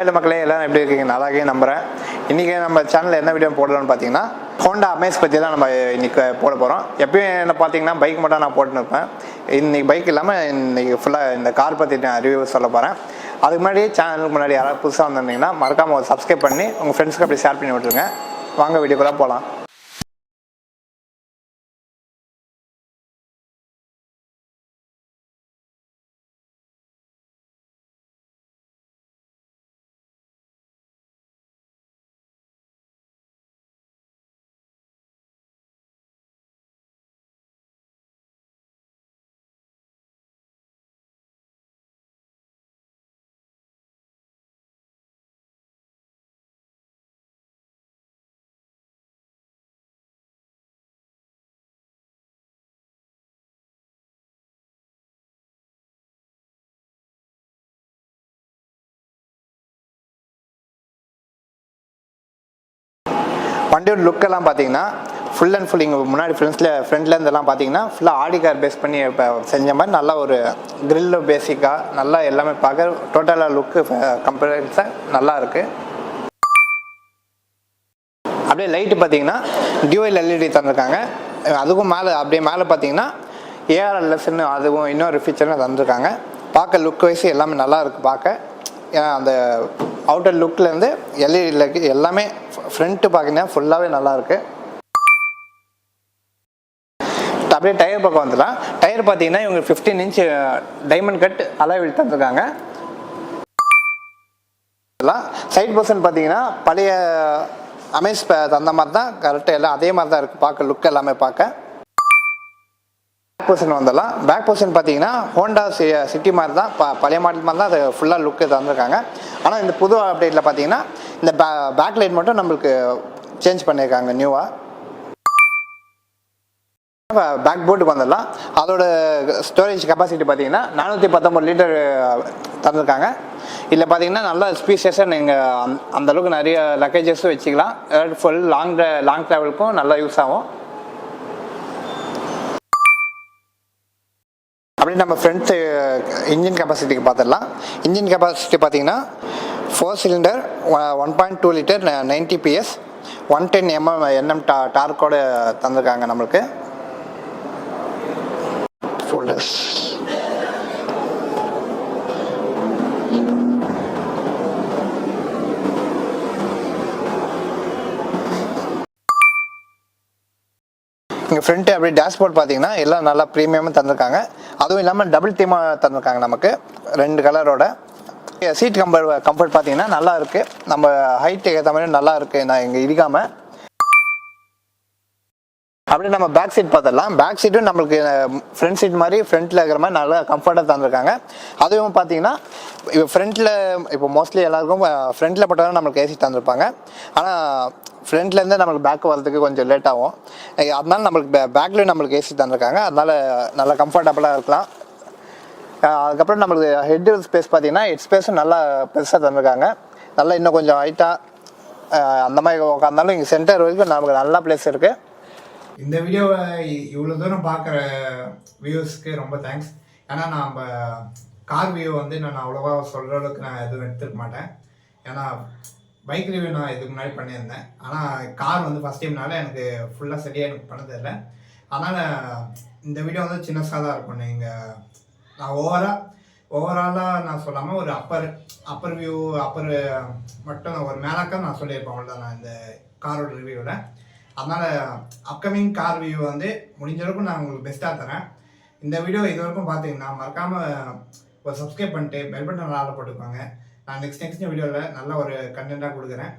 Hi மக்களே, எல்லாம் எப்படி இருக்கீங்க? நல்லாவே நம்புகிறேன். இன்றைக்கி நம்ம சேனலில் என்ன வீடியோ போடலாம்னு பார்த்தீங்கன்னா, ஹோண்டா அமேஸ் பற்றி தான் நம்ம இன்றைக்கி போட போகிறோம். எப்பயும் என்ன பார்த்தீங்கன்னா பைக் மட்டும் நான் போட்டுன்னு இருப்பேன். இன்றைக்கி பைக் இல்லாமல் இன்றைக்கி ஃபுல்லாக இந்த கார் பற்றி நான் ரிவ்யூ சொல்ல போகிறேன். அதுக்கு முன்னாடி சேனலுக்கு முன்னாடி யாராவது புதுசாக வந்திருந்தீங்கன்னா மறக்காமல் சப்ஸ்கிரைப் பண்ணி உங்கள் ஃப்ரெண்ட்ஸ்க்கு அப்படி ஷேர் பண்ணி விட்டுருங்க. வாங்க வீடியோக்குள்ளே போகலாம். வண்டியோட லுக்கெல்லாம் பார்த்தீங்கன்னா ஃபுல் அண்ட் ஃபுல் இங்கே முன்னாடி ஃப்ரண்ட்ல இருந்தெல்லாம் பார்த்தீங்கன்னா ஃபுல்லாக ஆடி கார் பேஸ் பண்ணி இப்போ செஞ்ச மாதிரி நல்லா ஒரு கிரில்லு பேசிக்காக நல்லா எல்லாமே பார்க்க டோட்டலாக லுக்கு கம்பேரிஸாக நல்லா இருக்குது. அப்படியே லைட்டு பார்த்தீங்கன்னா டியூஎல் எல்இடி தந்திருக்காங்க. அதுக்கும் மேலே அப்படியே மேலே பார்த்தீங்கன்னா ஏஆர்எல்எஸ்ன்னு அதுவும் இன்னொரு ஃபீச்சர்னு தந்திருக்காங்க. பார்க்க லுக் வைஸ் எல்லாமே நல்லா இருக்குது பார்க்க. அந்த அவுட்டர் லுக்லேருந்து எல்இடியில் எல்லாமே ஃப்ரண்ட்டு பார்த்தீங்கன்னா ஃபுல்லாகவே நல்லாயிருக்கு. அப்படியே டயர் பக்கம் வந்துடலாம். டயர் பார்த்தீங்கன்னா இவங்க 15 இன்ச் டைமண்ட் கட் அலாய் தந்துருக்காங்க. சைட் பர்சன் பார்த்தீங்கன்னா பழைய அமேஸ் தந்த மாதிரி தான் கரெக்டாக எல்லாம் அதே மாதிரி தான் இருக்குது பார்க்க லுக் எல்லாமே பார்க்க. பேக் போர்ஷன் வந்துடலாம். பேக் போர்ஷன் பார்த்தீங்கன்னா ஹோண்டா சிட்டி மாதிரி தான் பழைய மாடல் மாதிரி தான் அது ஃபுல்லாக லுக்கு தந்துருக்காங்க. ஆனால் இந்த புது அப்டேட்டில் பார்த்தீங்கன்னா இந்த பேக் லைட் மட்டும் நம்மளுக்கு சேஞ்ச் பண்ணியிருக்காங்க நியூவாக. பேக் போர்டுக்கு வந்துடலாம். அதோட ஸ்டோரேஜ் கெப்பாசிட்டி பார்த்தீங்கன்னா 419 லிட்டர் தந்துருக்காங்க. இதில் பார்த்தீங்கன்னா நல்லா ஸ்பீஷியஸாக நீங்கள் அந்தளவுக்கு நிறைய லக்கேஜஸும் வச்சுக்கலாம். ஃபுல் லாங் ட்ராவலுக்கும் நல்லா யூஸ் ஆகும். அப்படி நம்ம ஃப்ரண்ட் இன்ஜின் கெப்பாசிட்டிக்கு பார்த்துடலாம். இன்ஜின் கெப்பாசிட்டி பார்த்தீங்கன்னா 4 சிலிண்டர் 1.2 லிட்டர் 90 PS 110 mm டார்க்கோடு தந்திருக்காங்க நம்மளுக்கு. இங்கே ஃப்ரண்ட்டு அப்படியே டேஷ்போர்ட் பார்த்தீங்கன்னா எல்லாம் நல்லா ப்ரீமியமாக தந்திருக்காங்க. அதுவும் இல்லாமல் டபுள் தீமாக தந்திருக்காங்க நமக்கு 2 கலரோட. சீட் கம்ஃபர்ட் பார்த்தீங்கன்னா நல்லா இருக்குது. நம்ம ஹைட்டுக்கு ஏற்ற மாதிரி நல்லா இருக்குது. நான் இங்கே இடிக்காமல் அப்படியே நம்ம பேக் சீட் பார்த்துடலாம். பேக் சீட்டும் நம்மளுக்கு ஃப்ரண்ட் சீட் மாதிரி ஃப்ரண்ட்டில் இருக்கிற மாதிரி நல்லா கம்ஃபர்ட்டாக தந்திருக்காங்க. அதுவும் பார்த்தீங்கன்னா இப்போ ஃப்ரண்ட்டில் இப்போ மோஸ்ட்லி எல்லாருக்கும் ஃப்ரண்ட்டில் போட்டால் நம்மளுக்கு ஏசி தந்திருப்பாங்க. ஆனால் ஃப்ரண்ட்லேருந்து நம்மளுக்கு பேக் வரதுக்கு கொஞ்சம் லேட் ஆகும். அதனால நம்மளுக்கு பேக்லேயும் நம்மளுக்கு ஏசி தந்திருக்காங்க. அதனால் நல்லா கம்ஃபர்டபுளாக இருக்கலாம். அதுக்கப்புறம் நம்மளுக்கு ஹெட் ஸ்பேஸ் பார்த்தீங்கன்னா ஹெட் ஸ்பேஸும் நல்லா பெருசாக தந்திருக்காங்க. நல்லா இன்னும் கொஞ்சம் ஹைட்டாக அந்த மாதிரி உட்காந்தாலும் இங்கே சென்டர் வரைக்கும் நமக்கு நல்லா பிளேஸ் இருக்குது. இந்த வீடியோவை இவ்வளோ தூரம் பார்க்குற வியூஸ்க்கு ரொம்ப தேங்க்ஸ். ஏன்னா நான் கார் வியூ வந்து நான் அவ்வளோவா சொல்கிற அளவுக்கு நான் எதுவும் எடுத்துக்க மாட்டேன். ஏன்னா பைக் ரிவ்யூ நான் இதுக்கு முன்னாடி பண்ணியிருந்தேன். ஆனால் கார் வந்து ஃபஸ்ட் டைம்னால எனக்கு ஃபுல்லாக சரியாக எனக்கு பண்ண தெரியல. அதனால் இந்த வீடியோ வந்து சின்னசாக தான் இருக்கும். நீங்கள் நான் ஓவராலாக நான் சொல்லாமல் ஒரு அப்பர் வியூ மட்டும் ஒரு மேலாக்க நான் சொல்லியிருப்பேன். அவ்வளோதான் நான் இந்த காரோட ரிவ்யூவில். அதனால் அப்கமிங் கார் வியூ வந்து முடிஞ்ச அளவுக்கு நான் உங்களுக்கு பெஸ்ட்டாக தரேன். இந்த வீடியோ இது வரைக்கும் பார்த்தீங்கன்னா மறக்காமல் ஒரு சப்ஸ்கிரைப் பண்ணிட்டு பெல் பட்டன் ஆள போட்டுக்கோங்க. நான் நெக்ஸ்ட் வீடியோவில் நல்ல ஒரு கண்டென்ட்டாக கொடுக்குறேன்.